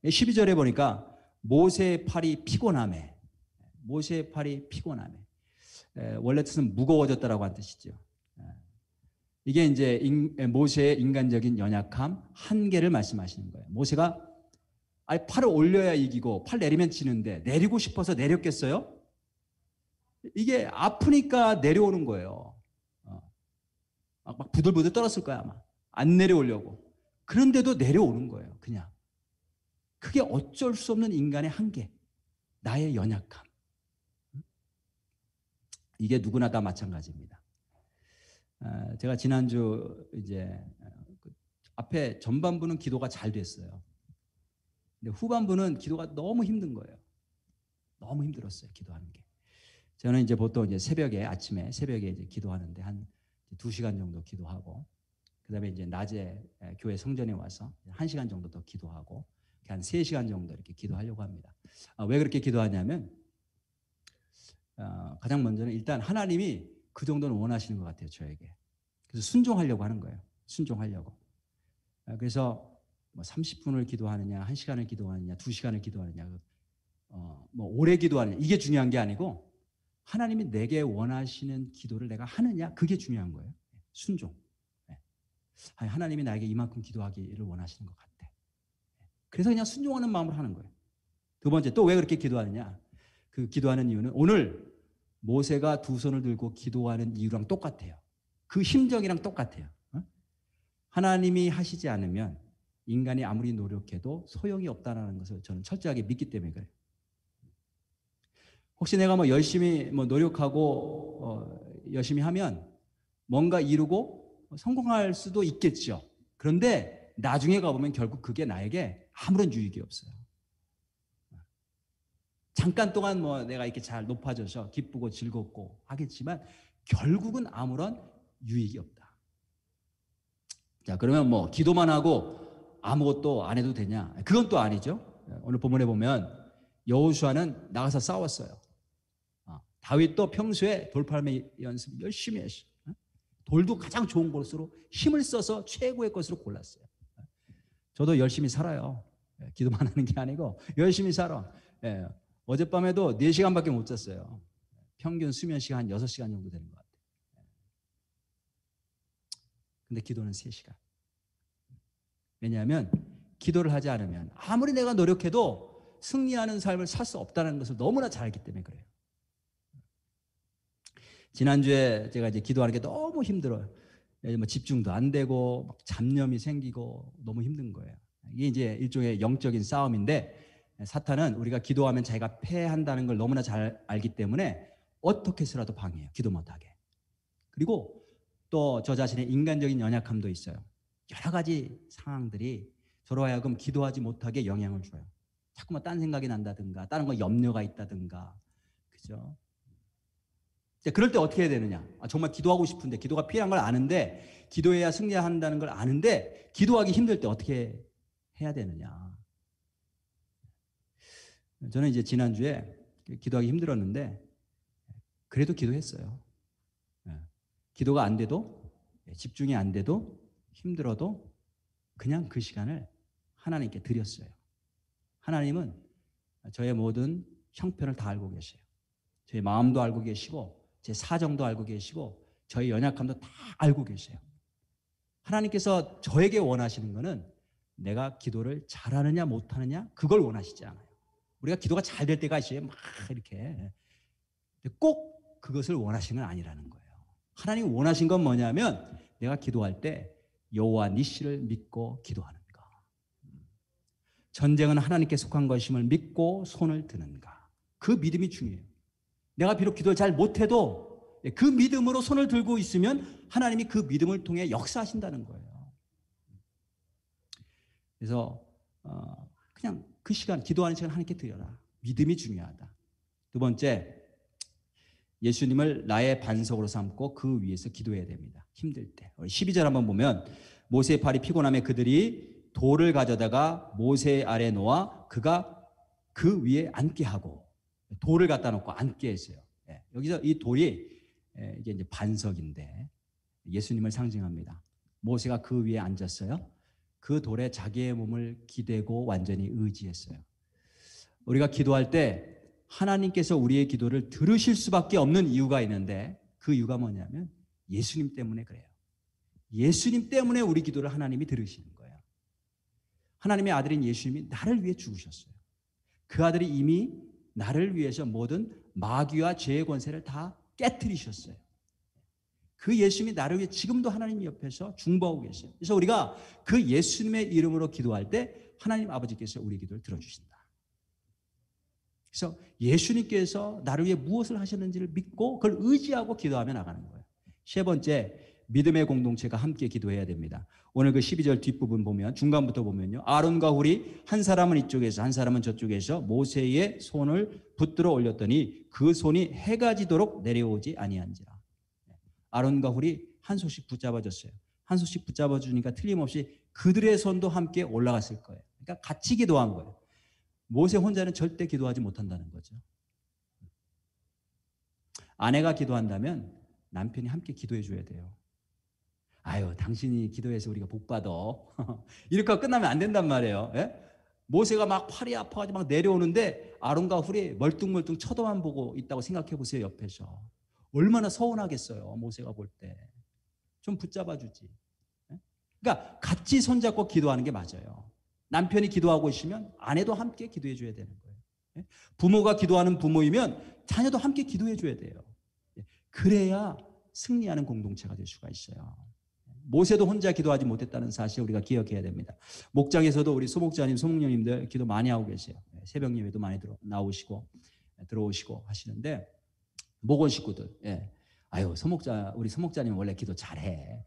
A: 12절에 보니까 모세의 팔이 피곤하매. 모세의 팔이 피곤하매. 원래 뜻은 무거워졌다라고 한 뜻이죠. 이게 이제 모세의 인간적인 연약함, 한계를 말씀하시는 거예요. 모세가 팔을 올려야 이기고 팔 내리면 지는데 내리고 싶어서 내렸겠어요? 이게 아프니까 내려오는 거예요. 막 부들부들 떨었을 거야 아마. 안 내려오려고. 그런데도 내려오는 거예요. 그냥 그게 어쩔 수 없는 인간의 한계, 나의 연약함. 이게 누구나 다 마찬가지입니다. 제가 지난주 이제 앞에 전반부는 기도가 잘 됐어요. 근데 후반부는 기도가 너무 힘든 거예요. 너무 힘들었어요, 기도하는 게. 저는 이제 보통 이제 아침에 새벽에 이제 기도하는데 한 2시간 정도 기도하고, 그다음에 이제 낮에 교회 성전에 와서 1시간 정도 더 기도하고, 한 3시간 정도 이렇게 기도하려고 합니다. 왜 그렇게 기도하냐면, 가장 먼저는 일단 하나님이 그 정도는 원하시는 것 같아요, 저에게. 그래서 순종하려고 하는 거예요. 순종하려고. 그래서 뭐 30분을 기도하느냐, 1시간을 기도하느냐, 2시간을 기도하느냐, 뭐 오래 기도하느냐, 이게 중요한 게 아니고 하나님이 내게 원하시는 기도를 내가 하느냐, 그게 중요한 거예요. 순종. 하나님이 나에게 이만큼 기도하기를 원하시는 것 같아. 그래서 그냥 순종하는 마음으로 하는 거예요. 두 번째, 또 왜 그렇게 기도하느냐? 그 기도하는 이유는 오늘 모세가 2손을 들고 기도하는 이유랑 똑같아요. 그 심정이랑 똑같아요. 하나님이 하시지 않으면 인간이 아무리 노력해도 소용이 없다는 것을 저는 철저하게 믿기 때문에 그래요. 혹시 내가 뭐 열심히 노력하고 열심히 하면 뭔가 이루고 성공할 수도 있겠죠. 그런데 나중에 가보면 결국 그게 나에게 아무런 유익이 없어요. 잠깐 동안 뭐 내가 이렇게 잘 높아져서 기쁘고 즐겁고 하겠지만 결국은 아무런 유익이 없다. 자, 그러면 뭐 기도만 하고 아무것도 안 해도 되냐? 그건 또 아니죠. 오늘 본문에 보면 여호수아는 나가서 싸웠어요. 다윗도 평소에 돌팔매 연습 열심히 했어요. 돌도 가장 좋은 것으로 힘을 써서 최고의 것으로 골랐어요. 저도 열심히 살아요. 기도만 하는 게 아니고 열심히 살아. 어젯밤에도 4시간밖에 못 잤어요. 평균 수면 시간 한 6시간 정도 되는 것 같아요. 근데 기도는 3시간. 왜냐하면 기도를 하지 않으면 아무리 내가 노력해도 승리하는 삶을 살 수 없다는 것을 너무나 잘 알기 때문에 그래요. 지난주에 제가 이제 기도하는 게 너무 힘들어요. 뭐 집중도 안 되고 막 잡념이 생기고 너무 힘든 거예요. 이게 이제 일종의 영적인 싸움인데 사탄은 우리가 기도하면 자기가 패한다는 걸 너무나 잘 알기 때문에 어떻게 해서라도 방해해요. 기도 못하게. 그리고 또 저 자신의 인간적인 연약함도 있어요. 여러 가지 상황들이 저로 하여금 기도하지 못하게 영향을 줘요. 자꾸만 딴 생각이 난다든가 다른 거 염려가 있다든가. 그죠? 그럴 때 어떻게 해야 되느냐? 정말 기도하고 싶은데 기도가 필요한 걸 아는데 기도해야 승리한다는 걸 아는데 기도하기 힘들 때 어떻게 해야 되느냐? 저는 이제 지난주에 기도하기 힘들었는데 그래도 기도했어요. 기도가 안 돼도 집중이 안 돼도 힘들어도 그냥 그 시간을 하나님께 드렸어요. 하나님은 저의 모든 형편을 다 알고 계세요. 저의 마음도 알고 계시고 제 사정도 알고 계시고 저의 연약함도 다 알고 계세요. 하나님께서 저에게 원하시는 것은 내가 기도를 잘하느냐 못하느냐 그걸 원하시지 않아요. 우리가 기도가 잘 될 때가 있어요. 막 이렇게. 꼭 그것을 원하시는 건 아니라는 거예요. 하나님이 원하신 건 뭐냐면 내가 기도할 때 여호와 니시를 믿고 기도하는가. 전쟁은 하나님께 속한 것임을 믿고 손을 드는가. 그 믿음이 중요해요. 내가 비록 기도를 잘 못해도 그 믿음으로 손을 들고 있으면 하나님이 그 믿음을 통해 역사하신다는 거예요. 그래서 그냥 그 시간, 기도하는 시간 하나님께 드려라. 믿음이 중요하다. 두 번째, 예수님을 나의 반석으로 삼고 그 위에서 기도해야 됩니다. 힘들 때. 12절 한번 보면 모세의 팔이 피곤함에 그들이 돌을 가져다가 모세 아래 놓아 그가 그 위에 앉게 하고 돌을 갖다 놓고 앉게 했어요. 여기서 이 돌이 이게 이제 반석인데 예수님을 상징합니다. 모세가 그 위에 앉았어요. 그 돌에 자기의 몸을 기대고 완전히 의지했어요. 우리가 기도할 때 하나님께서 우리의 기도를 들으실 수밖에 없는 이유가 있는데 그 이유가 뭐냐면 예수님 때문에 그래요. 예수님 때문에 우리 기도를 하나님이 들으시는 거예요. 하나님의 아들인 예수님이 나를 위해 죽으셨어요. 그 아들이 이미 나를 위해서 모든 마귀와 죄의 권세를 다 깨트리셨어요. 그 예수님이 나를 위해 지금도 하나님 옆에서 중보하고 계세요. 그래서 우리가 그 예수님의 이름으로 기도할 때 하나님 아버지께서 우리 기도를 들어주신다. 그래서 예수님께서 나를 위해 무엇을 하셨는지를 믿고 그걸 의지하고 기도하며 나가는 거예요. 세 번째, 믿음의 공동체가 함께 기도해야 됩니다. 오늘 그 12절 뒷부분 보면, 중간부터 보면요, 아론과 훌이 한 사람은 이쪽에서 한 사람은 저쪽에서 모세의 손을 붙들어 올렸더니 그 손이 해가 지도록 내려오지 아니한지라. 아론과 훌이 한 손씩 붙잡아줬어요. 한 손씩 붙잡아주니까 틀림없이 그들의 손도 함께 올라갔을 거예요. 그러니까 같이 기도한 거예요. 모세 혼자는 절대 기도하지 못한다는 거죠. 아내가 기도한다면 남편이 함께 기도해 줘야 돼요. 아유, 당신이 기도해서 우리가 복 받아. 이렇게 하고 끝나면 안 된단 말이에요. 예? 모세가 막 팔이 아파가지고 막 내려오는데 아론과 훌이 멀뚱멀뚱 쳐다만 보고 있다고 생각해 보세요. 옆에서 얼마나 서운하겠어요. 모세가 볼 때 좀 붙잡아 주지. 예? 그러니까 같이 손잡고 기도하는 게 맞아요. 남편이 기도하고 있으면 아내도 함께 기도해 줘야 되는 거예요. 예? 부모가 기도하는 부모이면 자녀도 함께 기도해 줘야 돼요. 예? 그래야 승리하는 공동체가 될 수가 있어요. 모세도 혼자 기도하지 못했다는 사실 우리가 기억해야 됩니다. 목장에서도 우리 소목자님, 소목녀님들 기도 많이 하고 계세요. 새벽 예배도 많이 나오시고 들어오시고 하시는데, 목원 식구들, 예. 아유, 우리 소목자님 원래 기도 잘해.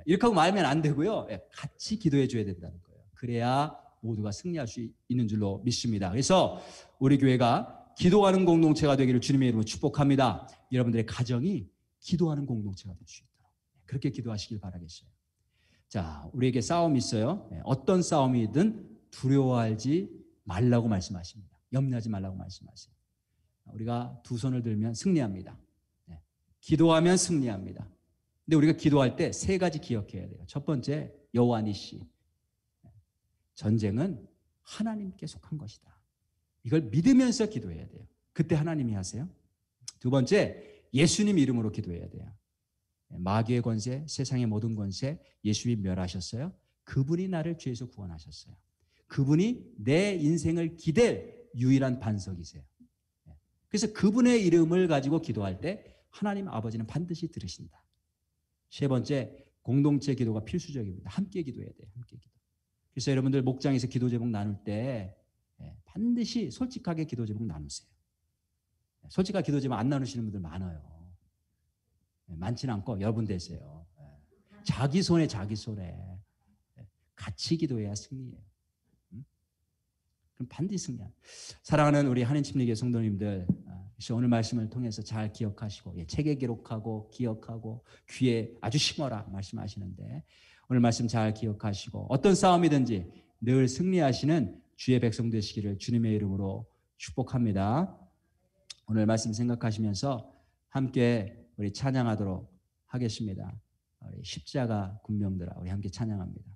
A: 이렇게 하고 말하면 안 되고요. 예. 같이 기도해 줘야 된다는 거예요. 그래야 모두가 승리할 수 있는 줄로 믿습니다. 그래서 우리 교회가 기도하는 공동체가 되기를 주님의 이름으로 축복합니다. 여러분들의 가정이 기도하는 공동체가 될 수 있도록 그렇게 기도하시길 바라겠어요. 자, 우리에게 싸움이 있어요. 어떤 싸움이든 두려워하지 말라고 말씀하십니다. 염려하지 말라고 말씀하세요. 우리가 두 손을 들면 승리합니다. 기도하면 승리합니다. 근데 우리가 기도할 때 세 가지 기억해야 돼요. 첫 번째, 여호와 니시. 전쟁은 하나님께 속한 것이다. 이걸 믿으면서 기도해야 돼요. 그때 하나님이 하세요. 두 번째, 예수님 이름으로 기도해야 돼요. 마귀의 권세, 세상의 모든 권세 예수님이 멸하셨어요. 그분이 나를 죄에서 구원하셨어요. 그분이 내 인생을 기댈 유일한 반석이세요. 그래서 그분의 이름을 가지고 기도할 때 하나님 아버지는 반드시 들으신다. 세 번째, 공동체 기도가 필수적입니다. 함께 기도해야 돼요. 함께 기도. 그래서 여러분들 목장에서 기도 제목 나눌 때 반드시 솔직하게 기도 제목 나누세요. 솔직하게 기도 제목 안 나누시는 분들 많아요. 많지는 않고 여러분 되세요. 자기 손에 같이 기도해야 승리예요. 그럼 반드시 승리합니다. 사랑하는 우리 한인침례교회 성도님들, 오늘 말씀을 통해서 잘 기억하시고 책에 기록하고 기억하고 귀에 아주 심어라 말씀하시는데, 오늘 말씀 잘 기억하시고 어떤 싸움이든지 늘 승리하시는 주의 백성 되시기를 주님의 이름으로 축복합니다. 오늘 말씀 생각하시면서 함께 우리 찬양하도록 하겠습니다. 우리 십자가 군병들아, 우리 함께 찬양합니다.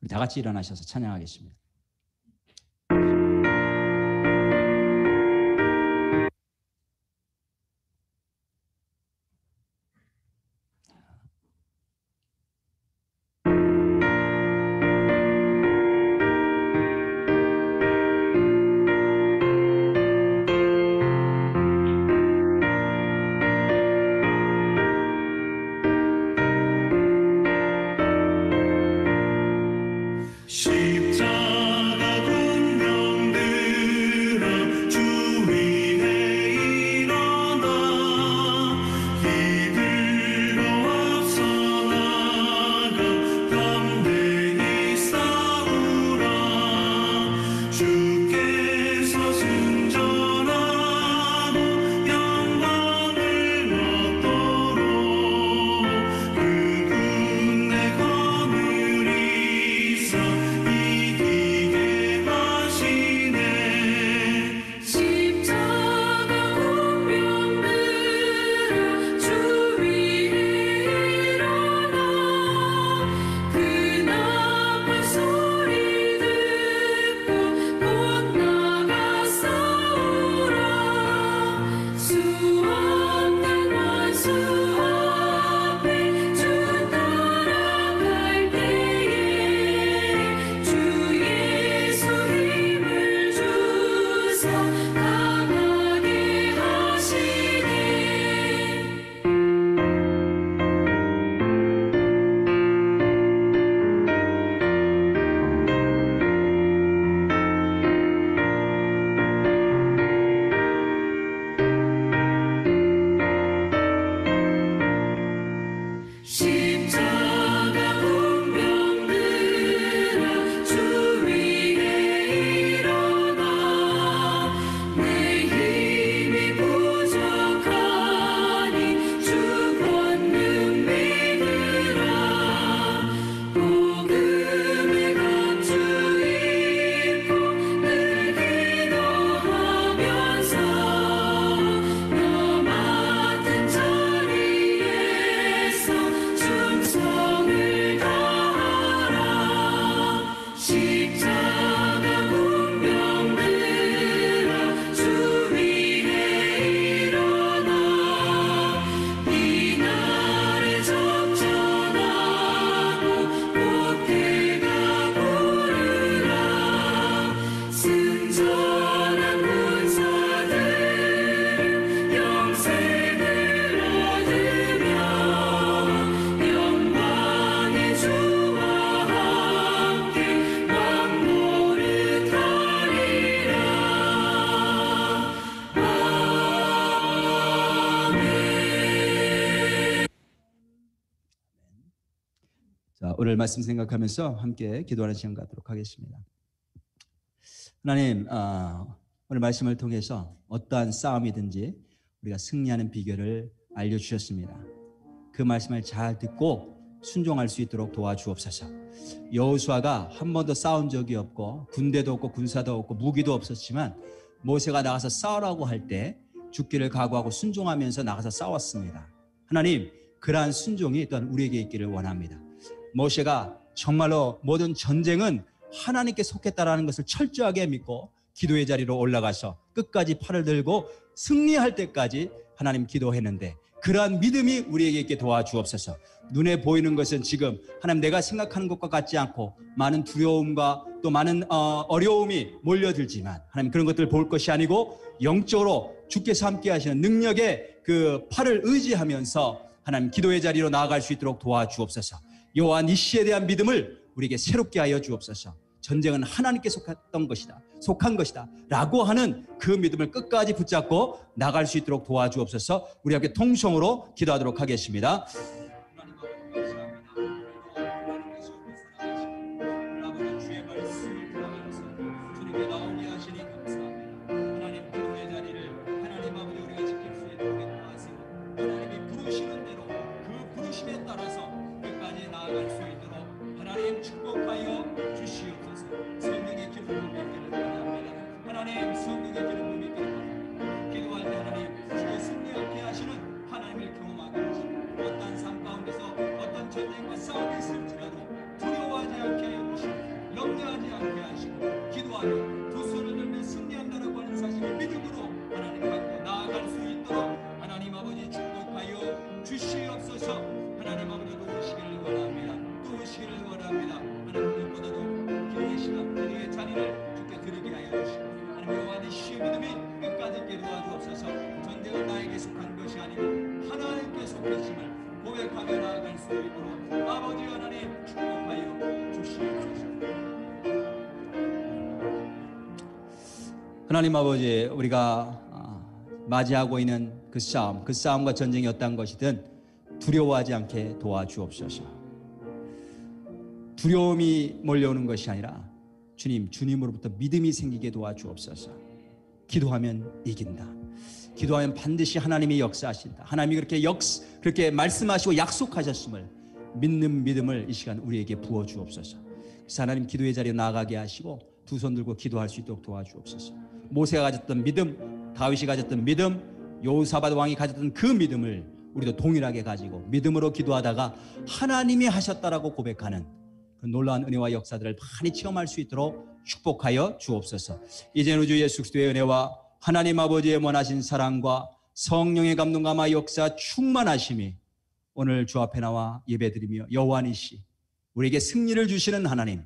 A: 우리 다 같이 일어나셔서 찬양하겠습니다.
B: 십자가
A: 오늘 말씀 생각하면서 함께 기도하는 시간 갖도록 하겠습니다. 하나님, 오늘 말씀을 통해서 어떠한 싸움이든지 우리가 승리하는 비결을 알려주셨습니다. 그 말씀을 잘 듣고 순종할 수 있도록 도와주옵소서. 여호수아가 한 번도 싸운 적이 없고 군대도 없고 군사도 없고 무기도 없었지만 모세가 나가서 싸우라고 할 때 죽기를 각오하고 순종하면서 나가서 싸웠습니다. 하나님, 그러한 순종이 또한 우리에게 있기를 원합니다. 모세가 정말로 모든 전쟁은 하나님께 속했다라는 것을 철저하게 믿고 기도의 자리로 올라가서 끝까지 팔을 들고 승리할 때까지 하나님 기도했는데, 그러한 믿음이 우리에게 있게 도와주옵소서. 눈에 보이는 것은 지금 하나님 내가 생각하는 것과 같지 않고 많은 두려움과 또 많은 어려움이 몰려들지만 하나님 그런 것들을 볼 것이 아니고 영적으로 주께서 함께 하시는 능력의 그 팔을 의지하면서 하나님 기도의 자리로 나아갈 수 있도록 도와주옵소서. 여호와 니시에 대한 믿음을 우리에게 새롭게 하여 주옵소서. 전쟁은 하나님께 속한 것이다 라고 하는 그 믿음을 끝까지 붙잡고 나갈 수 있도록 도와주옵소서. 우리 함께 통성으로 기도하도록 하겠습니다. 하나님 아버지, 우리가 맞이하고 있는 그 싸움과 전쟁이 어떤 것이든 두려워하지 않게 도와주옵소서. 두려움이 몰려오는 것이 아니라 주님으로부터 믿음이 생기게 도와주옵소서. 기도하면 이긴다. 기도하면 반드시 하나님이 역사하신다. 하나님이 그렇게 말씀하시고 약속하셨음을 믿는 믿음을 이 시간 우리에게 부어주옵소서. 그래서 하나님 기도의 자리에 나아가게 하시고 두 손 들고 기도할 수 있도록 도와주옵소서. 모세가 가졌던 믿음, 다윗이 가졌던 믿음, 여호사밧 왕이 가졌던 그 믿음을 우리도 동일하게 가지고 믿음으로 기도하다가 하나님이 하셨다라고 고백하는 그 놀라운 은혜와 역사들을 많이 체험할 수 있도록 축복하여 주옵소서. 이제는 주 예수 그리스도의 은혜와 하나님 아버지의 원하신 사랑과 성령의 감동감화 역사 충만하심이 오늘 주 앞에 나와 예배드리며 여호와 니시, 우리에게 승리를 주시는 하나님,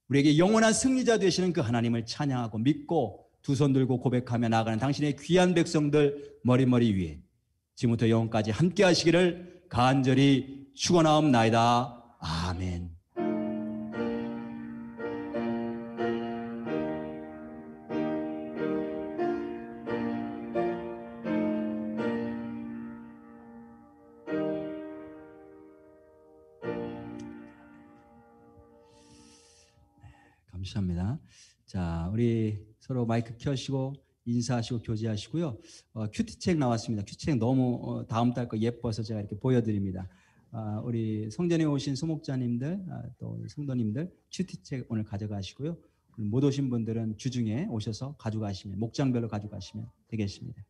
A: 우리에게 영원한 승리자 되시는 그 하나님을 찬양하고 믿고 두 손 들고 고백하며 나아가는 당신의 귀한 백성들 머리 위에 지금부터 영원까지 함께 하시기를 간절히 축원하옵나이다. 아멘. 감사합니다. 자, 우리 서로 마이크 켜시고 인사하시고 교제하시고요. 큐티책 나왔습니다. 큐티책 너무 다음 달 거 예뻐서 제가 이렇게 보여드립니다. 우리 성전에 오신 소목자님들, 또 성도님들 큐티책 오늘 가져가시고요. 못 오신 분들은 주중에 오셔서 가져가시면, 목장별로 가져가시면 되겠습니다.